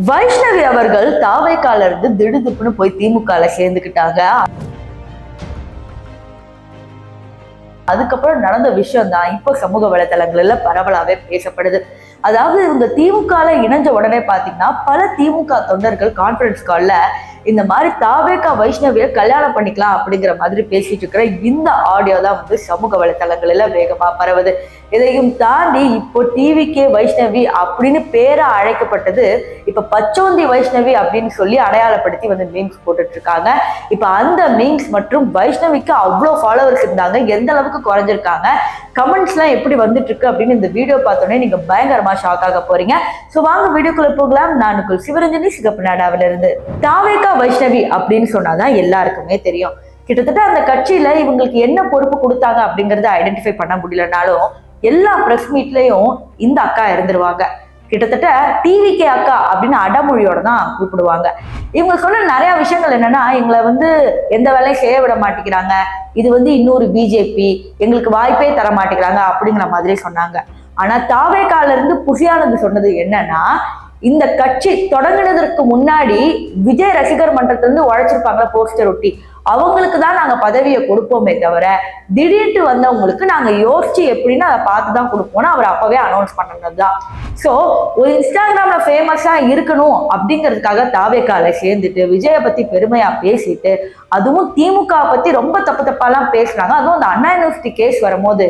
வைஷ்ணவி அவர்கள் தாவேக்கால இருந்து திடுதிப்புன்னு போய் திமுகல சேர்ந்துக்கிட்டாங்க. அதுக்கப்புறம் நடந்த விஷயம் தான் இப்போ சமூக வலைதளங்கள்ல பரவலாவே பேசப்படுது. அதாவது இவங்க திமுகல இணைஞ்ச உடனே பாத்தீங்கன்னா பல திமுக தொண்டர்கள் கான்ஃபரன்ஸ் கால்ல இந்த மாதிரி தாவேக்கா வைஷ்ணவியை கல்யாணம் பண்ணிக்கலாம் அப்படிங்கிற மாதிரி பேசிட்டு இருக்கிற இந்த ஆடியோ தான் வந்து சமூக வலைதளங்கள்ல வேகமா பரவுது. இதையும் தாண்டி இப்போ டிவிகே வைஷ்ணவி அப்படின்னு பேரை அழைக்கப்பட்டது இப்ப பச்சோந்தி வைஷ்ணவி அப்படின்னு சொல்லி அடையாளப்படுத்தி வந்து மீம்ஸ் போட்டுட்டு இருக்காங்க. இப்ப அந்த மீம்ஸ் மற்றும் வைஷ்ணவிக்கு அவ்வளோ ஃபாலோவர்ஸ் இருந்தாங்க, எந்த அளவுக்கு குறைஞ்சிருக்காங்க, கமெண்ட்ஸ் எல்லாம் எப்படி வந்துட்டு இருக்கு அப்படின்னு இந்த வீடியோ பார்த்தோன்னே நீங்க பயங்கரமா ஷாக் ஆக போறீங்க. சோ வாங்க வீடியோக்குள்ள போகலாம். நான் சிவரஞ்சனி, சிகப்பு நாடாவில இருந்து. தாவேக்கா வைஷ்ணவி அப்படின்னு சொன்னாதான் எல்லாருக்குமே தெரியும். கிட்டத்தட்ட அந்த கட்சியில இவங்களுக்கு என்ன பொறுப்பு கொடுத்தாங்க அப்படிங்கறத ஐடென்டிஃபை பண்ண முடியலனாலும் எல்லா பிரஸ் மீட்லயும் இந்த அக்கா இருந்துருவாங்க. கிட்டத்தட்ட டிவிகே அக்கா அப்படின்னு அடமொழியோட தான் கூப்பிடுவாங்க. இவங்க சொல்ல நிறைய விஷயங்கள் என்னன்னா, எங்களை வந்து எந்த வேலையும் செய்ய விட மாட்டேங்கிறாங்க, இது வந்து இன்னொரு பிஜேபி, எங்களுக்கு வாய்ப்பே தர மாட்டேங்கிறாங்க அப்படிங்கிற மாதிரி சொன்னாங்க. ஆனா தாவேக்கால இருந்து புசியானது சொன்னது என்னன்னா, இந்த கட்சி தொடங்கினதற்கு முன்னாடி விஜய் ரசிகர் மன்றத்துல இருந்து உழைச்சிருப்பாங்க போஸ்டர் ஒட்டி, அவங்களுக்கு தான் நாங்க பதவியை கொடுப்போமே தவிர திடீர்னு வந்தவங்களுக்கு நாங்க யோசிச்சு எப்படின்னு அதை பார்த்துதான் கொடுப்போம்னு அவர் அப்பவே அனௌன்ஸ் பண்ணதுதான். சோ ஒரு இன்ஸ்டாகிராம்ல ஃபேமஸா இருக்கணும் அப்படிங்கிறதுக்காக தாவேக்கால சேர்ந்துட்டு விஜயை பத்தி பெருமையா பேசிட்டு, அதுவும் திமுக பத்தி ரொம்ப தப்பாலாம் பேசுறாங்க. அதுவும் அந்த அண்ணா யூனிவர்சிட்டி கேஸ் வரும்போது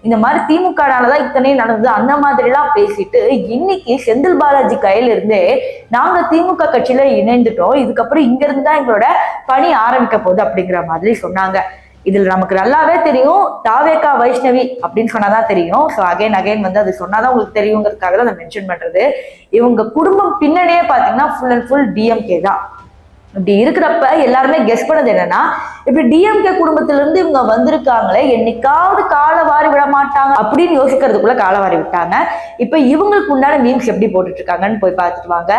இந்த மாதிரி திமுகனாலதான் இத்தனையும் நடந்தது அந்த மாதிரி எல்லாம் பேசிட்டு, இன்னைக்கு செந்தில் பாலாஜி கையில இருந்தே நாங்க திமுக கட்சியில இணைந்துட்டோம், இதுக்கப்புறம் இங்க இருந்து தான் எங்களோட பணி ஆரம்பிக்க போகுது அப்படிங்கிற மாதிரி சொன்னாங்க. இதுல நமக்கு நல்லாவே தெரியும் தாவேக்கா வைஷ்ணவி அப்படின்னு சொன்னாதான் தெரியும். ஸோ அகைன் வந்து அது சொன்னாதான் உங்களுக்கு தெரியுங்கிறதுக்காக தான் அதை மென்ஷன் பண்றது. இவங்க குடும்பம் பின்னணியே பாத்தீங்கன்னா ஃபுல் அண்ட் ஃபுல் டிஎம்கே தான். இப்படி இருக்கிறப்ப எல்லாருமே கெஸ் பண்ணது என்னன்னா, இப்படி டிஎம்கே குடும்பத்துல இருந்து இவங்க வந்திருக்காங்களே, என்னைக்காவது காலை வாரி விட மாட்டாங்க அப்படின்னு யோசிக்கிறதுக்குள்ள காலை வாரி விட்டாங்க. இப்ப இவங்களுக்கு உண்டான மீம்ஸ் எப்படி போட்டுட்டு இருக்காங்கன்னு போய் பார்த்துட்டு வாங்க.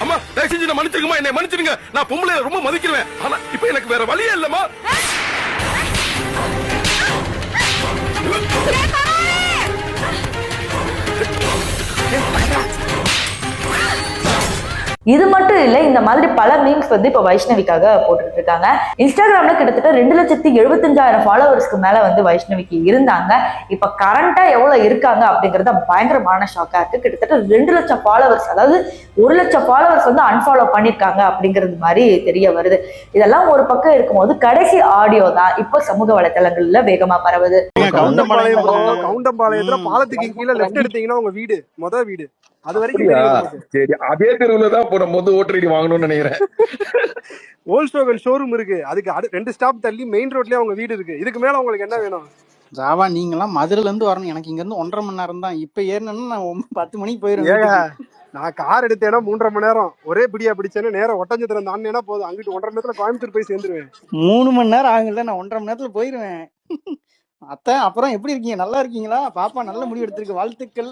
அம்மா தயவு செஞ்சு மன்னிச்சிருங்கம்மா, என்னை மன்னிச்சிருங்க, நான் பொம்பளை ரொம்ப மதிக்கிறேன், ஆனா இப்ப எனக்கு வேற வழியே இல்லம்மா. இது மட்டும் இல்ல, இந்த மாதிரி பல மீம்ஸ் வந்து இப்ப வைஷ்ணவிக்காக போட்டுட்டு இருக்காங்க. இன்ஸ்டாகிராம்ல கிட்டத்தட்ட 2,75,000 ஃபாலோவர்ஸ்க்கு மேல வந்து வைஷ்ணவிக்கு இருந்தாங்க. இப்ப கரண்டா எவ்வளவு இருக்காங்க அப்படிங்கறத பயங்கரமான ஷாக்கா இருக்கு. கிட்டத்தட்ட 2 லட்சம் ஃபாலோவர்ஸ், அதாவது 1 லட்சம் ஃபாலோவர்ஸ் வந்து அன்ஃபாலோ பண்ணிருக்காங்க அப்படிங்கிறது மாதிரி தெரிய வருது. இதெல்லாம் ஒரு பக்கம் இருக்கும்போது கடைசி ஆடியோ தான் இப்ப சமூக வலைதளங்கள்ல வேகமா பரவுது. கவுண்டம்பாளையத்துல பாலத்துக்கு கீழே லெஃப்ட் எடுத்தீங்கன்னா உங்க வீடு, மொதல் வீடு அது வரைக்கும் சரி, அதே தெருவுல தான் போடும்போது ஓட்டர் ஐடி வாங்கணும்னு நினைக்கிறேன். ஹோல்ஸ்டோகன் ஷோரூம் இருக்கு, அதுக்கு 2 ஸ்டாப் தள்ளி மெயின் ரோட்லயே அவங்க வீடு இருக்கு. இதுக்கு மேல உங்களுக்கு என்ன வேணும்? ஜாவா நீங்களாம் மதுரைல இருந்து வரணும், எனக்கு இங்க இருந்து 1.5 மணி நேரம் தான். இப்ப ஏறணும்னா நான் 10 மணிக்கு போயிருவேன். நான் கார் எடுத்தேன்னா 3.5 மணி நேரம், ஒரே பிடியா பிடிச்சேன்னா நேரம் ஒட்டஞ்சத்திரம் தாண்டினா போதும், அங்கிட்டு 1.5 மணி நேரத்துல கோயம்புத்தூர் போய் சேர்ந்துருவேன். 3 மணி நேரம் ஆகுங்கல்ல, நான் 1.5 மணி நேரத்துல போயிருவேன். அத்தை அப்புறம் எப்படி இருக்கீங்க, நல்லா இருக்கீங்களா, பாப்பா நல்ல முடிவு எடுத்திருக்கு, வாழ்த்துக்கள்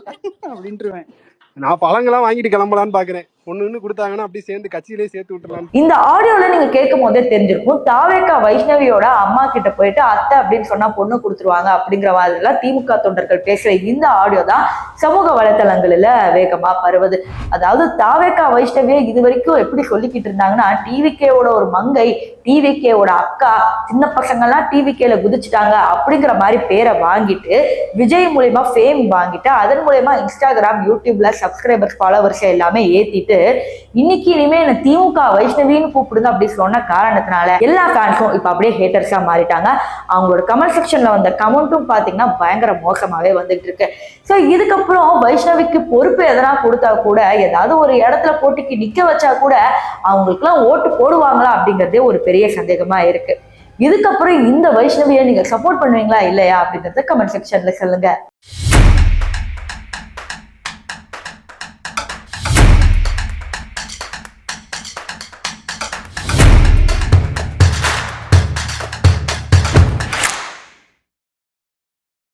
அப்படின்ட்டுருவேன். நான் பழங்கள்லாம் வாங்கிட்டு கிளம்பலான்னு பாக்குறேன். ஒண்ணு கொடுத்தாங்கன்னா அப்படி சேர்ந்து கட்சியிலேயே சேர்த்து விட்டுலாம். இந்த ஆடியோல நீங்க கேட்கும் போதே தெரிஞ்சிருக்கும், தாவேக்கா வைஷ்ணவியோட அம்மா கிட்ட போயிட்டு அத்தை அப்படின்னு சொன்னா பொண்ணு கொடுத்துருவாங்க அப்படிங்கிற மாதிரி எல்லாம் திமுக தொண்டர்கள் பேசுற இந்த ஆடியோ தான் சமூக வலைதளங்கள்ல வேகமா பரவுது. அதாவது தாவேக்கா வைஷ்ணவியை இது வரைக்கும் எப்படி சொல்லிக்கிட்டு இருந்தாங்கன்னா, டிவிகேவோட ஒரு மங்கை, டிவிகேவோட அக்கா, சின்ன பசங்க எல்லாம் டிவிகேல குதிச்சுட்டாங்க அப்படிங்கிற மாதிரி பேரை வாங்கிட்டு விஜய் மூலியமா ஃபேம் வாங்கிட்டு அதன் மூலியமா இன்ஸ்டாகிராம், யூடியூப்ல சப்ஸ்கிரைபர்ஸ், ஃபாலோவர்ஸ் எல்லாமே ஏத்திட்டு இன்னைக்கு இனிமே என்ன திமுக வைஷ்ணவின்னு கூப்பிடுங்க அப்படி சொன்ன காரணத்தினால எல்லா ஃபேன்ஸும் இப்ப அப்படியே ஹேட்டர்ஸா மாறிட்டாங்க. அவங்களோட கமெண்ட் செக்ஷன்ல வந்த கமெண்ட்டும் பாத்தீங்கன்னா பயங்கர மோசமாவே வந்துட்டு இருக்கு. சோ இதுக்கப்புறம் வைஷ்ணவிக்கு பொறுப்பு எதனா கொடுத்தா கூட, ஏதாவது ஒரு இடத்துல போட்டிக்கு நிக்க வச்சா கூட அவங்களுக்கு எல்லாம் ஓட்டு போடுவாங்களா அப்படிங்கறதே ஒரு பெரிய சந்தேகமா இருக்கு. இதுக்கப்புறம் இந்த வைஷ்ணவியை நீங்க சப்போர்ட் பண்ணுவீங்களா இல்லையா அப்படிங்கறத கமெண்ட் செக்ஷன்ல சொல்லுங்க.